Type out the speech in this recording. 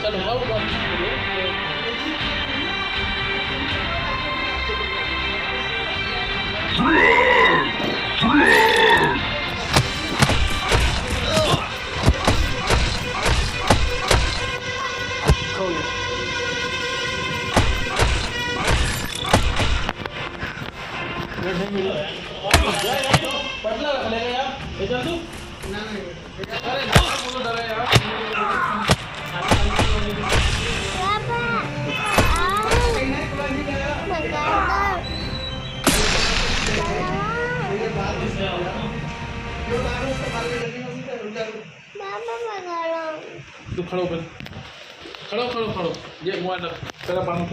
चलो आओ पतला रख लेगा यार ये चल तू अरे बोलो डरा यार तू खड़ो कर खड़ो खड़ो खड़ो ये मोबाइल रख तेरा पानी